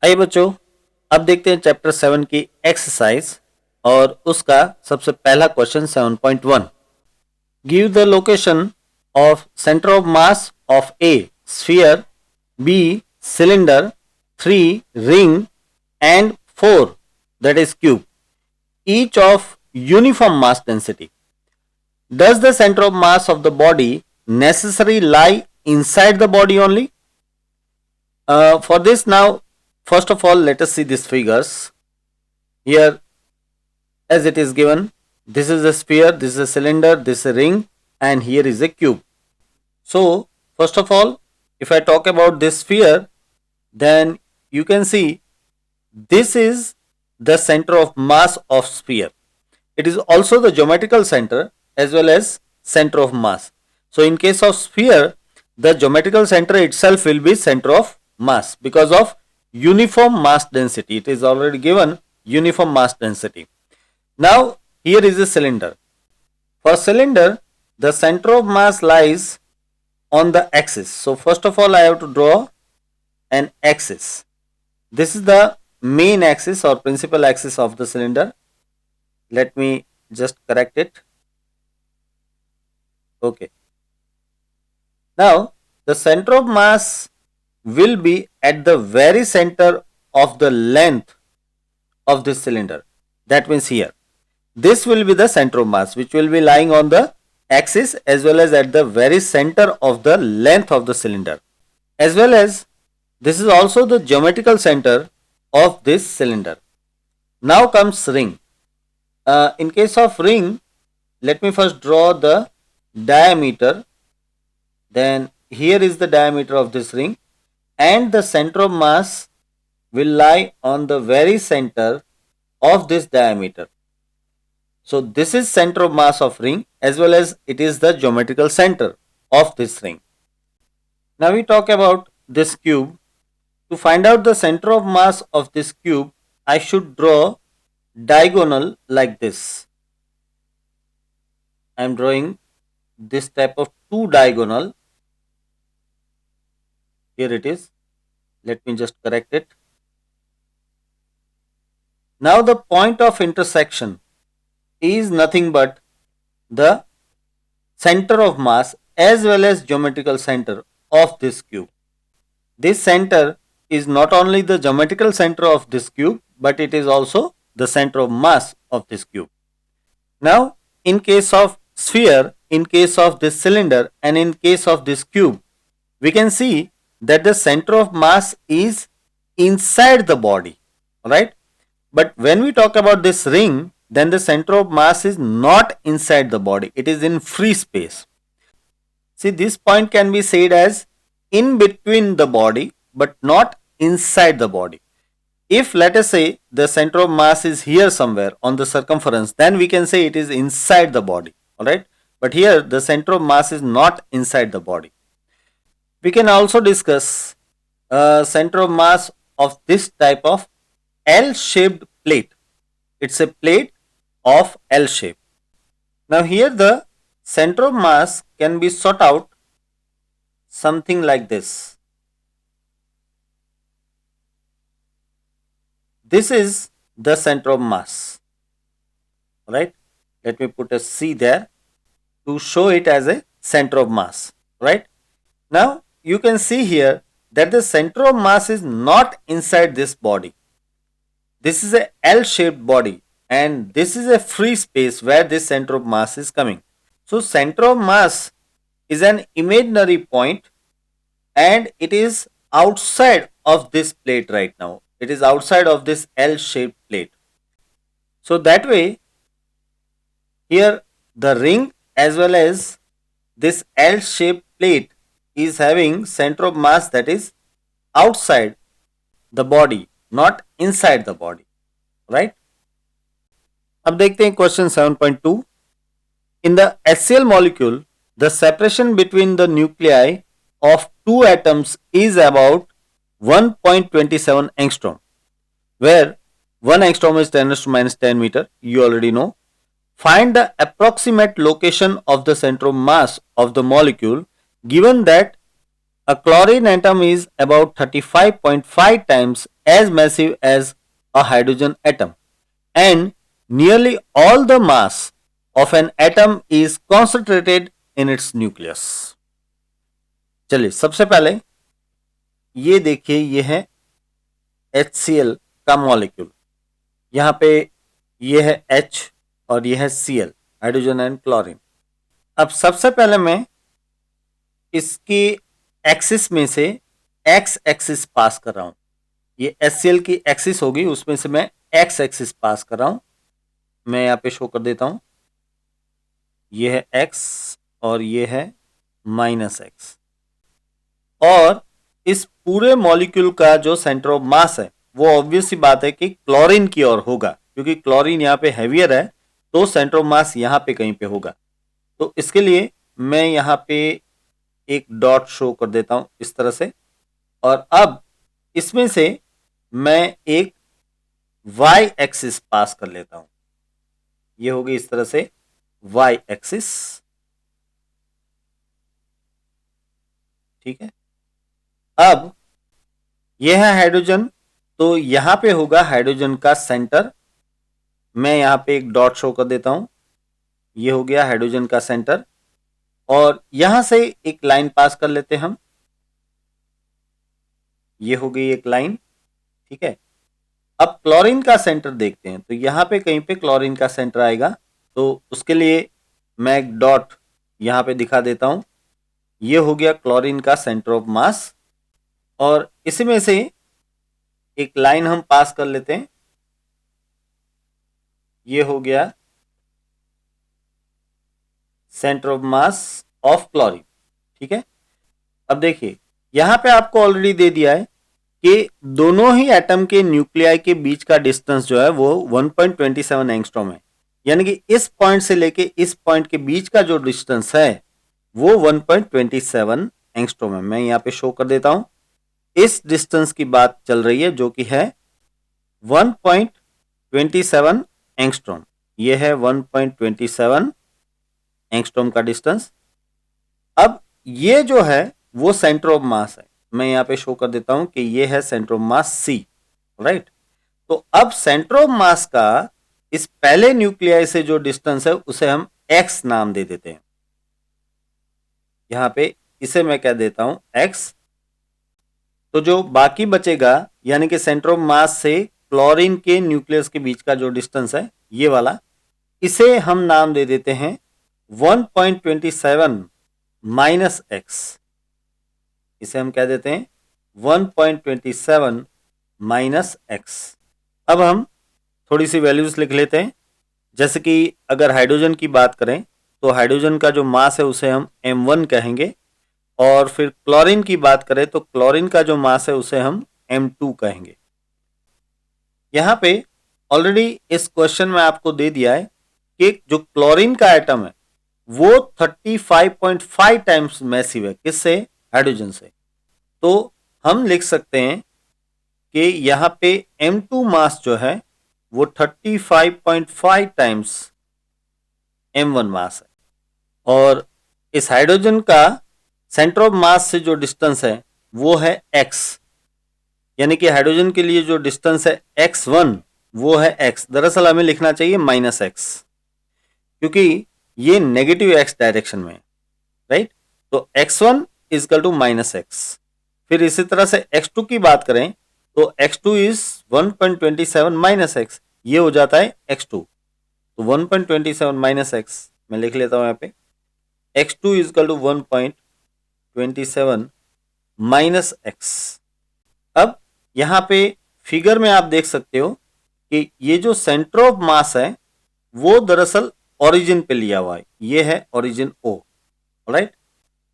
आइए बच्चों, अब देखते हैं चैप्टर 7 की एक्सरसाइज और उसका सबसे पहला question 7.1। Give the location of centre of mass of a sphere, B cylinder, 3 ring and 4 that is cube, each of uniform mass density. Does the center of mass of the body necessarily lie inside the body only? For this now, first of all, let us see these figures. Here, as it is given, this is a sphere, this is a cylinder, this is a ring, and here is a cube. So, first of all, if I talk about this sphere, then you can see this is the center of mass of sphere. It is also the geometrical center as well as center of mass. So, in case of sphere, the geometrical center itself will be center of mass because of uniform mass density. It is already given uniform mass density. Now, here is a cylinder. For cylinder, the center of mass lies on the axis. So, first of all, I have to draw an axis. This is the main axis or principal axis of the cylinder. Let me just correct it. Okay. Now, the center of mass will be at the very center of the length of this cylinder. That means here. This will be the center of mass which will be lying on the axis as well as at the very center of the length of the cylinder. As well as this is also the geometrical center of this cylinder. Now comes ring. In case of ring, let me first draw the diameter. Then here is the diameter of this ring and the center of mass will lie on the very center of this diameter. So this is center of mass of ring as well as it is the geometrical center of this ring. Now we talk about this cube. To find out the center of mass of this cube, I should draw diagonal like this. I am drawing this type of two diagonal. Here it is. Let me just correct it. Now the point of intersection is nothing but the center of mass as well as geometrical center of this cube. This center is not only the geometrical center of this cube, but it is also the center of mass of this cube. Now, in case of sphere, in case of this cylinder, and in case of this cube, we can see that the center of mass is inside the body, right? But when we talk about this ring, then the center of mass is not inside the body, it is in free space. See, this point can be said as in between the body but not inside the body. If let us say the center of mass is here somewhere on the circumference, then we can say it is inside the body, alright. But here the center of mass is not inside the body. We can also discuss center of mass of this type of L-shaped plate. It's a plate of L shape. Now here the center of mass can be sought out something like this. This is the center of mass, right? Let me put a C there to show it as a center of mass, right? Now you can see here that the center of mass is not inside this body. This is a L-shaped body and this is a free space where this center of mass is coming. So center of mass is an imaginary point and it is outside of this plate right now. It is outside of this L-shaped plate. So that way, here the ring as well as this L-shaped plate is having center of mass that is outside the body, not inside the body, right? अब देखते हैं question 7.2. In the HCl molecule, the separation between the nuclei of two atoms is about 1.27 angstrom, where 1 angstrom is 10 raised to minus 10 meter. You already know. Find the approximate location of the center of mass of the molecule given that A chlorine atom is about 35.5 times as massive as a hydrogen atom, and nearly all the mass of an atom is concentrated in its nucleus. चलिए सबसे पहले ये देखिए, ये है HCl का molecule, यहाँ पे ये है H और ये है Cl, हाइड्रोजन एंड क्लोरीन। अब सबसे पहले मैं इसकी एक्सिस में से एक्स एक्सिस पास कर रहा हूं, ये HCl की एक्सिस होगी, उसमें से मैं एक्स एक्सिस पास कर रहा हूं। मैं यहाँ पे शो कर देता हूं, ये है एक्स और ये है -x। और इस पूरे मॉलिक्यूल का जो सेंटर ऑफ मास है वो ऑब्वियस सी बात है कि क्लोरीन की ओर होगा, क्योंकि क्लोरीन यहाँ पे हैवियर है, तो सेंटर ऑफ मास यहाँ पे कहीं पे होगा। तो इसके लिए मैं यहाँ पे एक डॉट शो कर देता हूं इस तरह से, और अब इसमें से मैं एक y एक्सिस पास कर लेता हूं, ये होगी इस तरह से y एक्सिस। ठीक है, अब यह है हाइड्रोजन, तो यहां पे होगा हाइड्रोजन का सेंटर। मैं यहां पे एक डॉट शो कर देता हूं, ये हो गया हाइड्रोजन का सेंटर, और यहां से एक लाइन पास कर लेते हैं हम, ये हो गई एक लाइन। ठीक है, अब क्लोरीन का सेंटर देखते हैं, तो यहां पे कहीं पे क्लोरीन का सेंटर आएगा, तो उसके लिए मैं एक डॉट यहां पे दिखा देता हूं, ये हो गया क्लोरीन का सेंटर ऑफ मास, और इसमें से एक लाइन हम पास कर लेते हैं, ये हो गया centre of mass of chlorine. ठीक है, अब देखिए यहां पे आपको ऑलरेडी दे दिया है कि दोनों ही एटम के न्यूक्लियाई के बीच का डिस्टेंस जो है वो 1.27 एंगस्ट्रॉम है, यानी कि इस पॉइंट से लेके इस पॉइंट के बीच का जो डिस्टेंस है वो 1.27 एंगस्ट्रॉम है। मैं यहाँ पे शो कर देता हूं, इस डिस्टेंस की बात चल रही है जो कि है 1.27 एंगस्ट्रॉम, ये है 1.27 एंगस्ट्रॉम का डिस्टेंस। अब ये जो है वो सेंटर ऑफ मास है, मैं यहाँ पे शो कर देता हूं कि ये है centre of mass C, right. तो अब सेंटर ऑफ मास का इस पहले न्यूक्लियाई से जो डिस्टेंस है उसे हम x नाम दे देते हैं, यहां पे इसे मैं कह देता हूं x। तो जो बाकी बचेगा, यानी कि सेंटर ऑफ मास से क्लोरीन के न्यूक्लियस के बीच का जो डिस्टेंस है ये वाला, इसे हम नाम दे देते हैं 1.27 माइनस x, इसे हम कह देते हैं 1.27 माइनस x। अब हम थोड़ी सी वैल्यूज लिख लेते हैं, जैसे कि अगर हाइड्रोजन की बात करें तो हाइड्रोजन का जो मास है उसे हम m1 कहेंगे, और फिर क्लोरीन की बात करें तो क्लोरीन का जो मास है उसे हम m2 कहेंगे। यहां पे ऑलरेडी इस क्वेश्चन में आपको दे दिया है कि जो क्लोरीन का एटम है वो 35.5 टाइम्स मैसिव है, किससे? हाइड्रोजन से। तो हम लिख सकते हैं कि यहां पे m2 मास जो है वो 35.5 टाइम्स m1 मास है, और इस हाइड्रोजन का सेंटर ऑफ मास से जो डिस्टेंस है वो है x, यानी कि हाइड्रोजन के लिए जो डिस्टेंस है x1 वो है x। दरअसल हमें लिखना चाहिए -x, क्योंकि ये नेगेटिव x डायरेक्शन में है, राइट। तो x1 इजकल टू -x। फिर इसी तरह से x2 की बात करें तो x2 इज 1.27 माइनस x, ये हो जाता है x2। तो 1.27 माइनस x मैं लिख लेता हूं यहाँ पे, x2 is equal to 1.27 minus x। अब यहाँ पे फिगर में आप देख सकते हो कि ये जो सेंटर ऑफ मास है वो दरअसल ओरिजिन पे लिया हुआ है, ये है ओरिजिन O, राइट।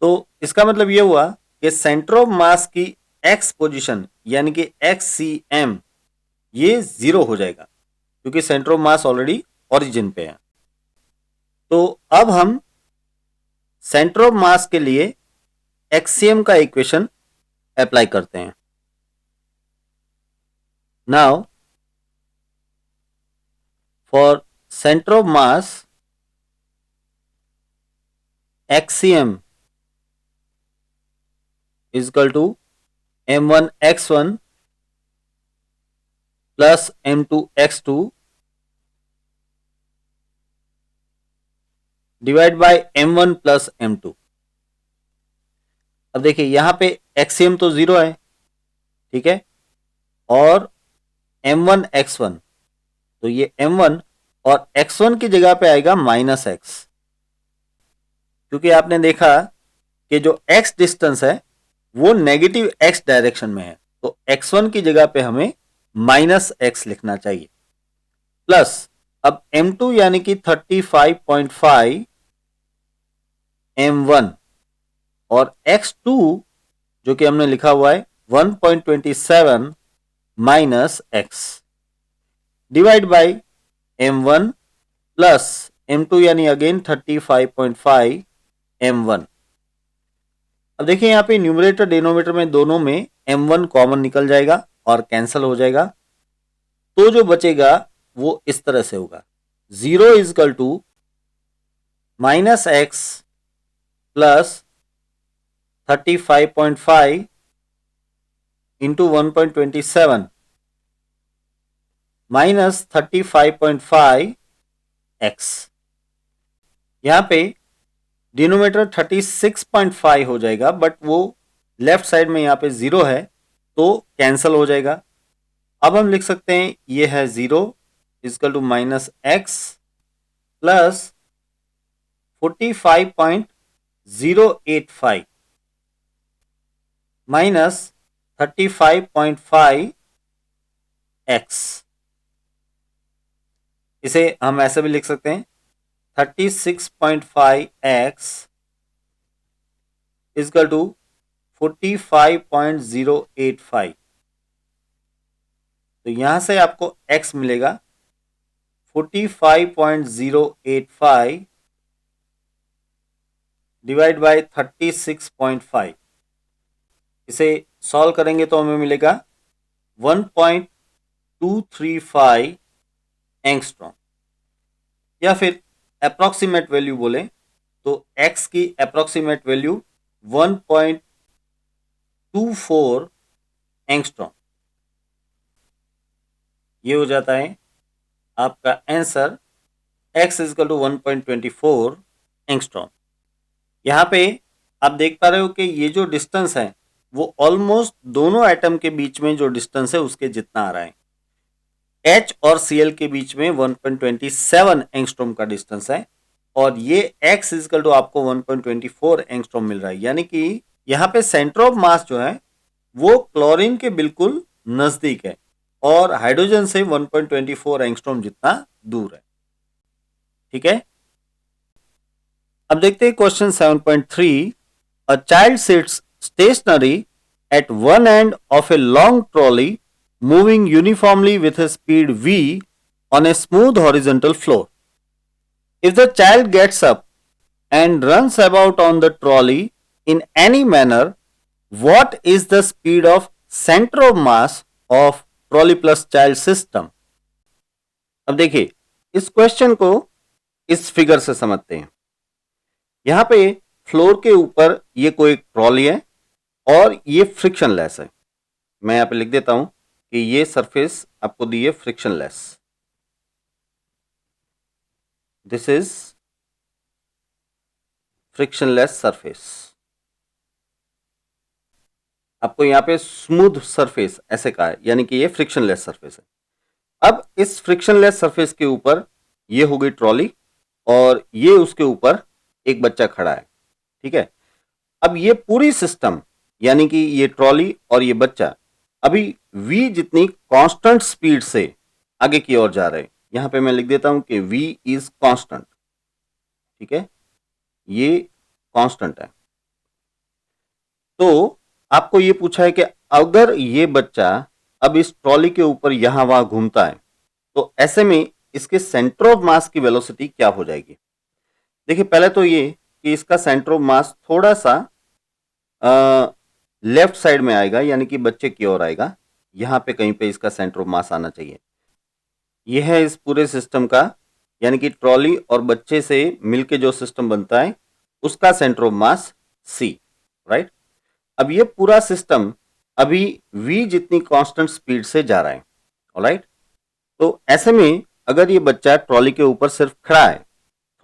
तो इसका मतलब ये हुआ कि सेंटर ऑफ मास की x पोजीशन यानी कि XCM ये 0 हो जाएगा, क्योंकि centre of mass already origin पे है। तो अब हम सेंटर ऑफ मास के लिए XCM का इक्वेशन अप्लाई करते हैं। Now for centre of mass XCM is equal to m1x1 plus m2x2 divide by m1 plus m2। अब देखिए यहां पे एक्सियम तो 0 है, ठीक है, और m1x1, तो ये m1 और x1 की जगह पे आएगा -x, क्योंकि आपने देखा कि जो x डिस्टेंस है वो नेगेटिव x डायरेक्शन में है, तो x1 की जगह पे हमें -x लिखना चाहिए। प्लस अब m2 यानी कि 35.5 m1 और x2 जो कि हमने लिखा हुआ है 1.27 minus x divide by m1 plus m2 यानी अगेन 35.5 m1। अब देखिए यहाँ पे न्यूमरेटर डिनोमिनेटर में दोनों में m1 कॉमन निकल जाएगा और कैंसिल हो जाएगा, तो जो बचेगा वो इस तरह से होगा 0 is equal to -x plus 35.5 into 1.27 minus 35.5 x। यहां पे डिनोमिनेटर 36.5 हो जाएगा, बट वो लेफ्ट साइड में यहाँ पे 0 है तो कैंसल हो जाएगा। अब हम लिख सकते हैं ये है 0 is equal to -x plus 45.085 minus 35.5 x। इसे हम ऐसे भी लिख सकते हैं 36.5 x इजकल टू 45.085। तो यहां से आपको x मिलेगा 45.085 डिवाइड बाय 36.5। इसे सॉल्व करेंगे तो हमें मिलेगा 1.235 एंगस्ट्रॉम, या फिर अप्रॉक्सीमेट वैल्यू बोले तो x की अप्रॉक्सीमेट वैल्यू 1.24 एंगस्ट्रॉम। ये हो जाता है आपका answer x is equal to 1.24 angstrom. यहाँ पे आप देख पा रहे हो कि ये जो डिस्टेंस है वो ऑलमोस्ट दोनों एटम के बीच में जो डिस्टेंस है उसके जितना आ रहा है। H और Cl के बीच में 1.27 एंगस्ट्रॉम का डिस्टेंस है और ये x इजकल टू आपको 1.24 एंगस्ट्रॉम मिल रहा है, यानी कि यहाँ पे सेंटर ऑफ मास जो है वो क्लोरीन के बिल्कुल नजदीक है और हाइड्रोजन से 1.24 एंगस्ट्रॉम जितना दूर है। ठीक है, अब देखते हैं question 7.3। A child sits stationary at one end of a long trolley moving uniformly with a speed v on a smooth horizontal floor. If the child gets up and runs about on the trolley in any manner, what is the speed of center of mass of trolley plus child system? अब देखिए इस question को इस figure से समझते हैं। यहां पे फ्लोर के ऊपर ये कोई ट्रॉली है और ये फ्रिक्शनलेस है। मैं यहां पे लिख देता हूं कि ये सरफेस आपको दी है frictionless, this is frictionless surface. आपको यहां पे स्मूथ सरफेस ऐसे कहा है, यानी कि ये फ्रिक्शनलेस सरफेस है। अब इस फ्रिक्शनलेस सरफेस के ऊपर ये हो गई ट्रॉली और ये उसके ऊपर एक बच्चा खड़ा है। ठीक है, अब ये पूरी सिस्टम यानी कि ये ट्रॉली और ये बच्चा अभी v जितनी कांस्टेंट स्पीड से आगे की ओर जा रहे हैं। यहां पे मैं लिख देता हूं कि v इज कांस्टेंट। ठीक है, ये कांस्टेंट है। तो आपको ये पूछा है कि अगर ये बच्चा अब इस ट्रॉली के ऊपर यहां वहां घूमता है तो ऐसे में इसके सेंटर ऑफ मास की वेलोसिटी क्या हो जाएगी। देखिए पहले तो ये कि इसका सेंटर ऑफ मास थोड़ा सा लेफ्ट साइड में आएगा, यानी कि बच्चे की ओर आएगा। यहां पे कहीं पे इसका सेंटर ऑफ मास आना चाहिए। यह है इस पूरे सिस्टम का, यानी कि ट्रॉली और बच्चे से मिलके जो सिस्टम बनता है उसका centre of mass C, right. अब ये पूरा सिस्टम अभी v जितनी कांस्टेंट स्पीड से जा रहा है, ऑलराइट। तो ऐसे में अगर ये बच्चा ट्रॉली के ऊपर सिर्फ खड़ा है,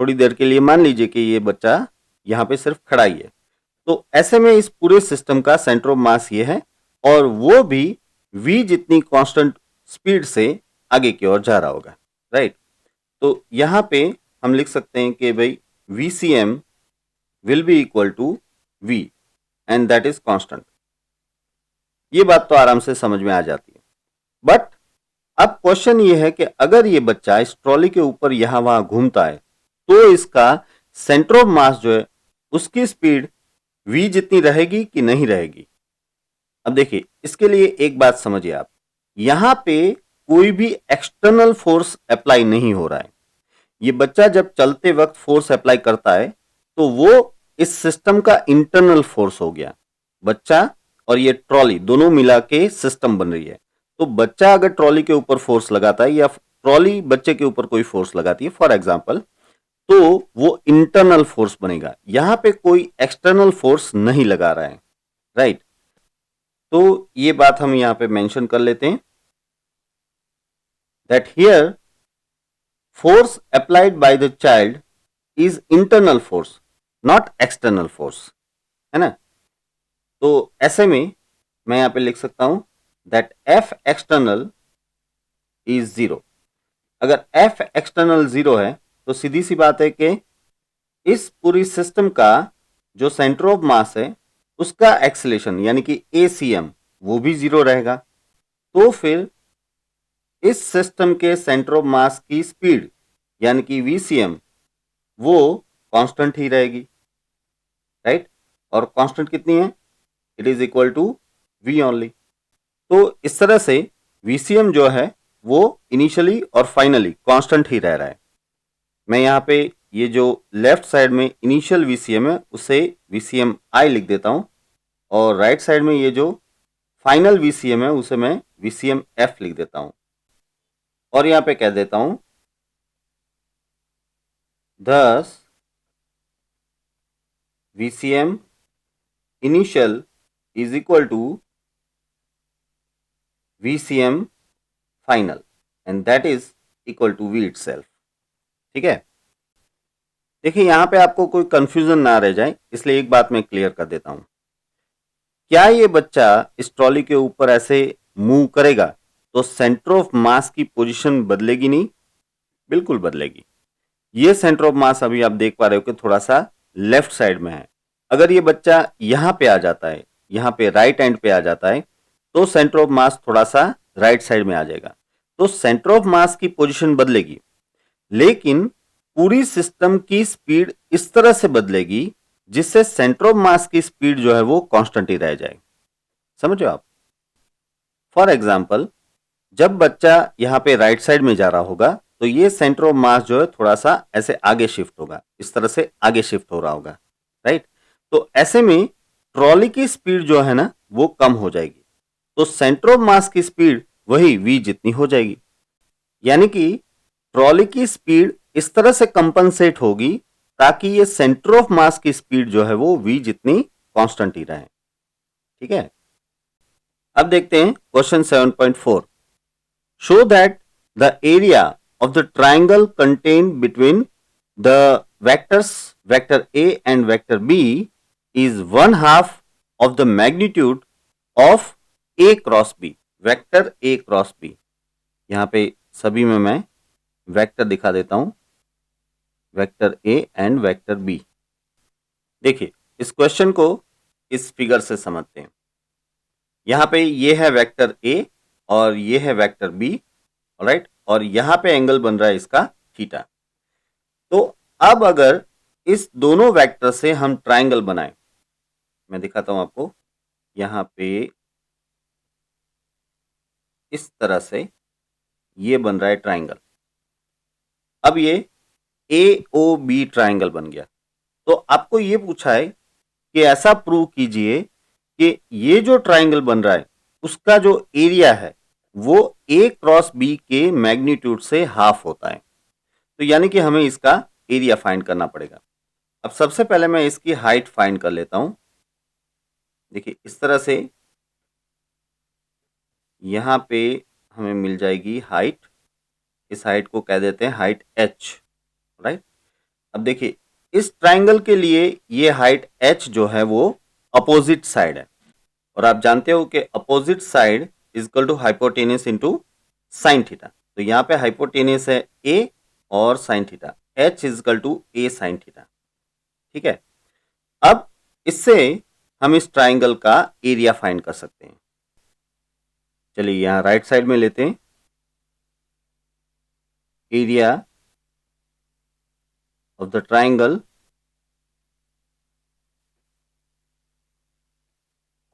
थोड़ी देर के लिए मान लीजिए कि ये बच्चा यहाँ पे सिर्फ खड़ा ही है, तो ऐसे में इस पूरे सिस्टम का सेंटर ऑफ मास ये है और वो भी v जितनी कांस्टेंट स्पीड से आगे की ओर जा रहा होगा, राइट। तो यहाँ पे हम लिख सकते हैं कि भाई VCM will be equal to v and that is constant. ये बात तो आराम से समझ में आ जाती है। बट अब क्वेश्चन ये है कि अगर ये बच्चा इस ट्रॉली के ऊपर यहां वहां घूमता है तो इसका सेंटर ऑफ मास जो है उसकी स्पीड v जितनी रहेगी कि नहीं रहेगी। अब देखिए इसके लिए एक बात समझिए आप, यहां पे कोई भी एक्सटर्नल फोर्स अप्लाई नहीं हो रहा है। ये बच्चा जब चलते वक्त फोर्स अप्लाई करता है तो वो इस सिस्टम का इंटरनल फोर्स हो गया। बच्चा और ये ट्रॉली दोनों मिला के सिस्टम बन रही है। तो बच्चा अगर ट्रॉली के ऊपर फोर्स लगाता है या ट्रॉली बच्चे के ऊपर कोई फोर्स लगाती है फॉर एग्जांपल, तो वो इंटरनल फोर्स बनेगा। यहां पे कोई एक्सटर्नल फोर्स नहीं लगा रहा है, राइट। तो ये बात हम यहां पे मेंशन कर लेते हैं that here force applied by the child is internal force not external force, है ना। तो ऐसे में मैं यहां पे लिख सकता हूं that F external is 0। अगर F external 0 है तो सीधी सी बात है कि इस पूरी सिस्टम का जो सेंटर ऑफ मास है उसका एक्सेलेरेशन यानी कि ACM वो भी 0 रहेगा। तो फिर इस सिस्टम के सेंटर ऑफ मास की स्पीड यानी कि VCM वो कांस्टेंट ही रहेगी, राइट। और कांस्टेंट कितनी है, it is equal to V only. तो इस तरह से VCM जो है वो इनिशियली और फाइनली कांस्टेंट ही रह रहा है। मैं यहाँ पे ये जो लेफ्ट साइड में इनिशियल VCM है उसे VCM I लिख देता हूँ और राइट साइड में ये जो फाइनल VCM है उसे मैं VCM F लिख देता हूँ और यहाँ पे कह देता हूँ thus VCM initial is equal to VCM final and that is equal to V itself। ठीक है, देखिए यहां पे आपको कोई कंफ्यूजन ना रह जाए इसलिए एक बात मैं क्लियर कर देता हूं। क्या ये बच्चा इस ट्रॉली के ऊपर ऐसे मूव करेगा तो सेंटर ऑफ मास की पोजीशन बदलेगी नहीं? बिल्कुल बदलेगी। ये सेंटर ऑफ मास अभी आप देख पा रहे हो कि थोड़ा सा लेफ्ट साइड में है। अगर ये बच्चा यहां पे आ जाता है, यहां पे राइट एंड पे आ जाता है तो सेंटर ऑफ मास थोड़ा सा राइट साइड में आ जाएगा। तो सेंटर ऑफ मास की पोजीशन बदलेगी लेकिन पूरी सिस्टम की स्पीड इस तरह से बदलेगी जिससे सेंटर ऑफ मास की स्पीड जो है वो कांस्टेंट ही रह जाए। समझो आप, फॉर एग्जाम्पल जब बच्चा यहां पे राइट साइड में जा रहा होगा तो ये सेंटर ऑफ मास जो है थोड़ा सा ऐसे आगे शिफ्ट होगा, इस तरह से आगे शिफ्ट हो रहा होगा, राइट। तो ऐसे में ट्रॉली की स्पीड जो है ना वो कम हो जाएगी तो सेंटर ऑफ मास की स्पीड वही v जितनी हो जाएगी। यानी कि ट्रॉली की स्पीड इस तरह से कंपनसेट होगी ताकि ये सेंटर ऑफ मास की स्पीड जो है वो v जितनी कांस्टेंट ही रहे। ठीक है, अब देखते हैं question 7.4। Show that the area of the triangle contained between the vectors vector a and vector b is 1/2 of the magnitude of a cross b। Vector a cross b, यहां पे सभी में मैं वेक्टर दिखा देता हूं, vector a and vector b। देखिए इस क्वेश्चन को इस फिगर से समझते हैं। यहां पे ये है वेक्टर a और ये है वेक्टर b, ऑलराइट, और यहां पे एंगल बन रहा है इसका थीटा। तो अब अगर इस दोनों वेक्टर से हम ट्राइंगल बनाएं, मैं दिखाता हूं आपको, यहां पे इस तरह से ये बन रहा है ट्राइंगल। अब ये AOB ट्राइंगल बन गया। तो आपको ये पूछा है कि ऐसा प्रूव कीजिए कि ये जो ट्राइंगल बन रहा है उसका जो एरिया है वो A क्रॉस B के मैग्नीट्यूड से हाफ होता है। तो यानी कि हमें इसका एरिया फाइंड करना पड़ेगा। अब सबसे पहले मैं इसकी हाइट फाइंड कर लेता हूं। देखिए इस तरह से यहाँ पे हमें मिल जाएगी हाइट, इस हाइट को कह देते हैं हाइट h, राइट। अब देखिए इस ट्राइंगल के लिए ये हाइट h जो है वो अपोजिट साइड है, और आप जानते हो कि opposite side is equal to hypotenuse into sine theta. तो यहाँ पे हाइपोटेनियस है a और sine theta, h is equal to a sine theta, ठीक है। अब इससे हम इस ट्राइंगल का एरिया फाइंड कर सकते हैं। चलिए यहाँ राइट साइड में लेते हैं, एरिया ऑफ द ट्राइंगल,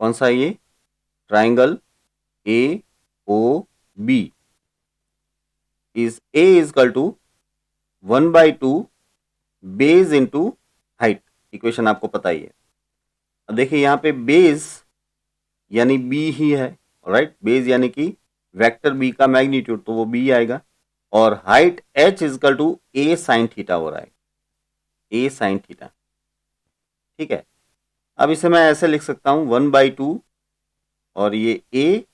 कौन सा ये triangle A O B is A is equal to 1/2 base into height. Equation आपको पता ही है। अब देखिए यहाँ पे बेस यानी बी ही है, राइट। बेस यानी कि वेक्टर बी का मैग्नीट्यूड, तो वो बी आएगा, और height h is equal to a sine theta हो रहा है, ए साइन थीटा, ठीक है। अब इसे मैं ऐसे लिख सकता हूं 1/2 और ये ए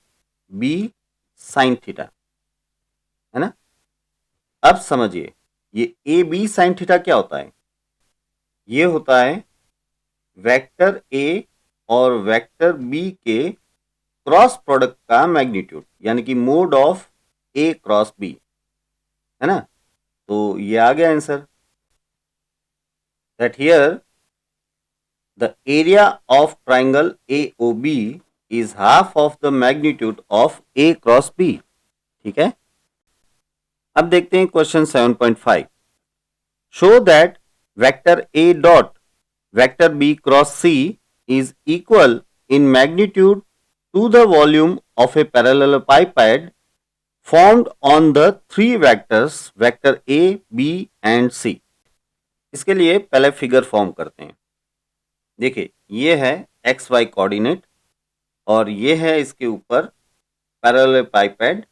बी साइन थीटा, है ना। अब समझिए ये ए बी साइन थीटा क्या होता है। ये होता है वेक्टर ए और वेक्टर बी के क्रॉस प्रोडक्ट का मैग्नीट्यूड, यानी कि mod of A cross B, है ना। तो ये आ गया answer, that here the area of triangle AOB is half of the magnitude of A cross B, ठीक है। अब देखते हैं question 7.5। Show that vector A dot vector B cross C is equal in magnitude to the volume of a parallelepiped formed on the three vectors vector A, B and C। इसके लिए पहले figure form करते हैं। देखिए ये है x Y coordinate और ये है इसके ऊपर पैरेललेपाइपेड,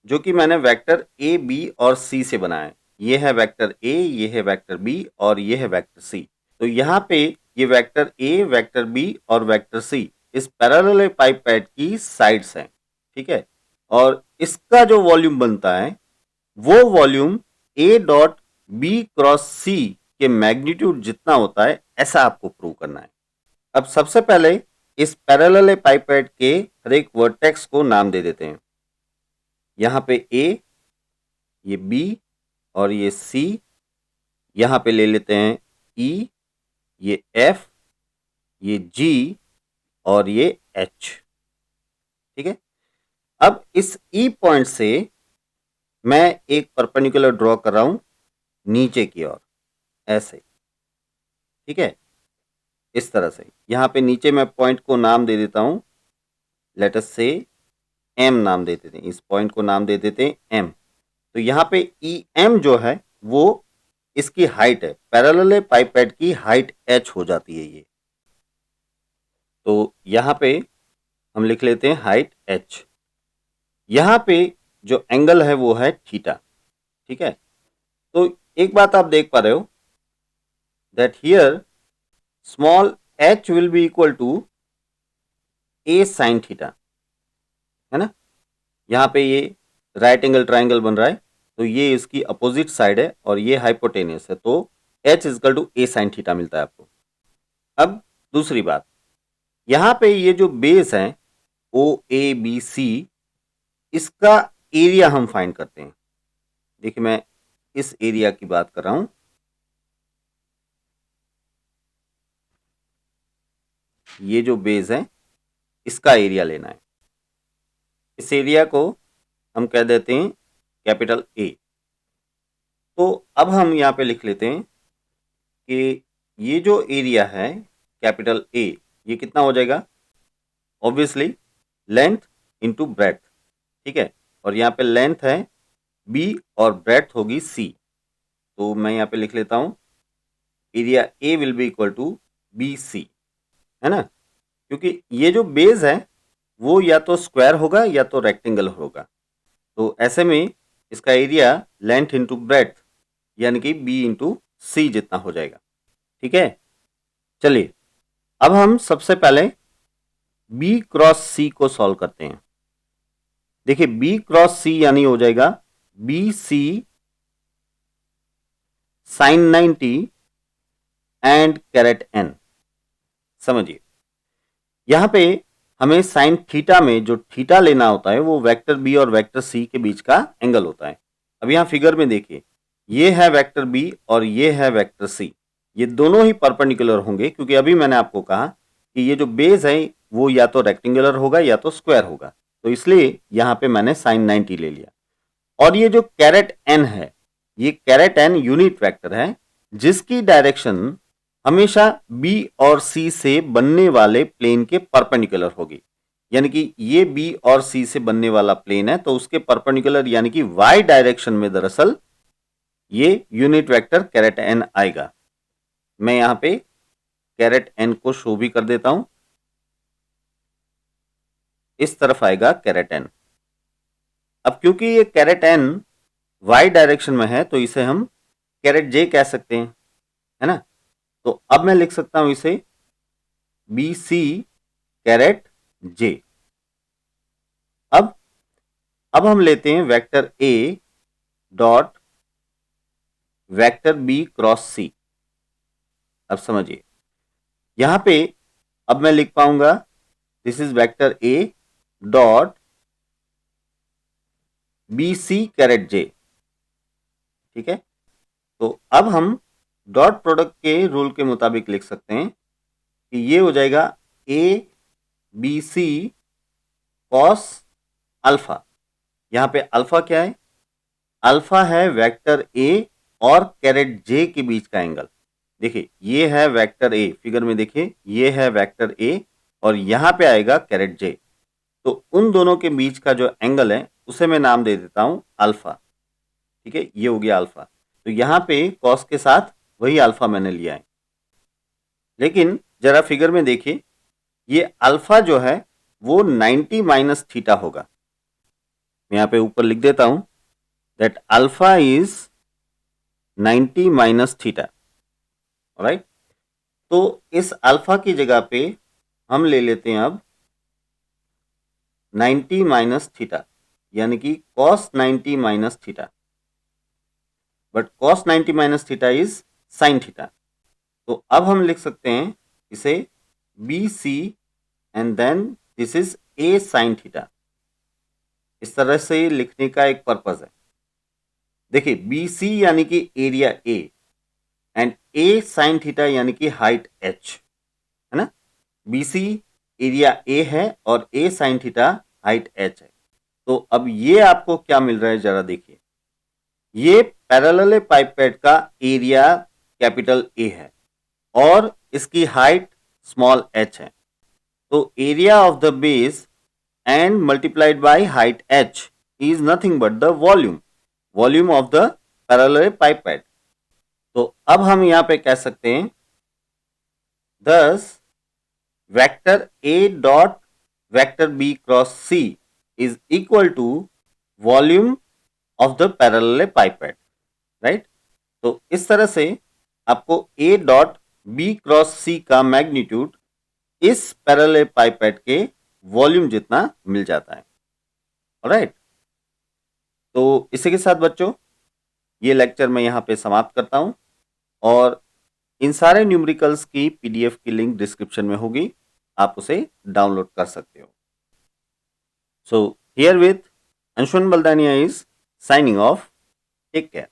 जो कि मैंने वेक्टर ए बी और सी से बनाया है। ये है वेक्टर ए, ये है वेक्टर बी और ये है वेक्टर सी। तो यहाँ पे ये वेक्टर ए, वेक्टर बी और वेक्टर सी इस पैरेललेपाइपेड की साइड्स हैं, ठीक है। और इसका जो वॉल्यूम बनता है वो volume A dot B cross C के मैग्नीट्यूड जितना होता है, ऐसा आपको प्रूव करना है। अब सबसे पहले इस पैरेललेपाइपेड के हर एक वर्टेक्स को नाम दे देते हैं। यहाँ पे ए, ये बी और ये सी, यहाँ पे ले लेते हैं ई, ये एफ, ये जी और ये एच, ठीक है। अब इस ई पॉइंट से मैं एक परपेंडिकुलर ड्रॉ कर रहा हूं नीचे की ओर, ऐसे, ठीक है। इस तरह से यहाँ पे नीचे मैं पॉइंट को नाम दे देता हूं, लेट अस से एम नाम दे देते हैं, इस पॉइंट को नाम दे देते हैं एम। तो यहाँ पे ई एम जो है वो इसकी हाइट है, पैरेललेपाइपेड की हाइट एच हो जाती है ये। तो यहाँ पे हम लिख लेते हैं हाइट एच। यहाँ पे जो एंगल है वो है थीटा, ठीक है। तो एक बात आप देख पा रहे हो, that here small h will be equal to a sine theta, है ना। यहाँ पे ये राइट एंगल ट्राइंगल बन रहा है, तो ये इसकी अपोजिट साइड है और ये हाइपोटेनियस है, तो h is equal to a sine theta मिलता है आपको। अब दूसरी बात, यहाँ पे ये जो बेस है OABC, इसका एरिया हम फाइंड करते हैं। देखिए मैं इस एरिया की बात कर रहा हूं, ये जो बेस है इसका एरिया लेना है। इस एरिया को हम कह देते हैं कैपिटल ए। तो अब हम यहाँ पे लिख लेते हैं कि ये जो एरिया है कैपिटल ए, ये कितना हो जाएगा, ऑब्वियसली लेंथ इंटू ब्रेथ, ठीक है। और यहाँ पे लेंथ है बी और ब्रेथ होगी सी। तो मैं यहाँ पे लिख लेता हूँ area A will be equal to B C, है ना। क्योंकि ये जो बेस है वो या तो स्क्वायर होगा या तो रेक्टेंगल होगा, तो ऐसे में इसका एरिया लेंथ इंटू ब्रेथ यानी कि बी इंटू सी जितना हो जाएगा, ठीक है। चलिए अब हम सबसे पहले बी क्रॉस सी को सॉल्व करते हैं। देखिए बी क्रॉस सी यानी हो जाएगा B C sine 90 and caret N. समझिए यहां पे हमें साइन थीटा में जो थीटा लेना होता है वो वेक्टर बी और वेक्टर सी के बीच का एंगल होता है। अब यहां फिगर में देखिए ये है वेक्टर बी और ये है वेक्टर सी, ये दोनों ही परपेंडिकुलर होंगे क्योंकि अभी मैंने आपको कहा कि ये जो बेस है वो या तो रेक्टेंगुलर होगा या तो स्क्वायर होगा, तो इसलिए यहां पे मैंने साइन 90 ले लिया। और ये जो कैरेट एन है, ये कैरेट एन यूनिट वेक्टर है जिसकी डायरेक्शन हमेशा बी और सी से बनने वाले प्लेन के परपेंडिकुलर होगी। यानी कि ये बी और सी से बनने वाला प्लेन है तो उसके परपेंडिकुलर यानी कि वाई डायरेक्शन में दरअसल ये यूनिट वेक्टर कैरेट एन आएगा। मैं यहां पे कैरेट एन को शो भी कर देता हूं, इस तरफ आएगा कैरेट एन। अब क्योंकि ये कैरेट एन वाई डायरेक्शन में है तो इसे हम कैरेट जे कह सकते हैं, है ना। तो अब मैं लिख सकता हूं इसे बी सी कैरेट जे। अब हम लेते हैं vector A dot vector B cross C. अब समझिए यहां पे अब मैं लिख पाऊंगा this is vector A dot B C caret J. ठीक है, तो अब हम डॉट प्रोडक्ट के रूल के मुताबिक लिख सकते हैं कि ये हो जाएगा A B C cos alpha. यहां पे अल्फा क्या है? अल्फा है वेक्टर ए और कैरेट जे के बीच का एंगल। देखिए ये है वेक्टर ए, फिगर में देखिए ये है वेक्टर ए और यहां पे आएगा कैरेट जे, तो उन दोनों के बीच का जो एंगल है उसे मैं नाम दे देता हूं अल्फा। ठीक है, ये हो गया अल्फा। तो यहां पे कॉस के साथ वही अल्फा मैंने लिया है, लेकिन जरा फिगर में देखिए ये अल्फा जो है वो 90 माइनस थीटा होगा। मैं यहां पे ऊपर लिख देता हूं that alpha is 90 minus theta. Right, तो इस अल्फा की जगह पे हम ले लेते हैं अब 90 माइनस थीटा, यानी कि cos 90 minus theta, but cos 90 minus theta is sine theta. तो अब हम लिख सकते हैं इसे B C and then this is A sine theta. इस तरह से लिखने का एक पर्पज है। देखिए बी सी यानी कि area A and A sine theta यानी कि हाइट एच, है ना। बी सी एरिया ए है और ए साइन थीटा हाइट एच है। तो अब ये आपको क्या मिल रहा है जरा देखिए, ये पैरेलल पाइपेट का एरिया कैपिटल ए है और इसकी हाइट स्मॉल एच है। तो area of the base and multiplied by height H is nothing but the volume of the parallelepiped. तो अब हम यहां पे कह सकते हैं thus vector A dot vector B cross C is equal to volume of the parallelepiped. Right, तो इस तरह से आपको ए डॉट बी क्रॉस सी का मैग्नीट्यूड इस पैरेलल पाइपेट के वॉल्यूम जितना मिल जाता है। राइट, तो इसी के साथ बच्चों ये लेक्चर मैं यहाँ पे समाप्त करता हूँ और इन सारे न्यूमेरिकल्स की पीडीएफ की लिंक डिस्क्रिप्शन में होगी, आप उसे डाउनलोड कर सकते हो। So here with Anshuman Baldania is signing off. Take care.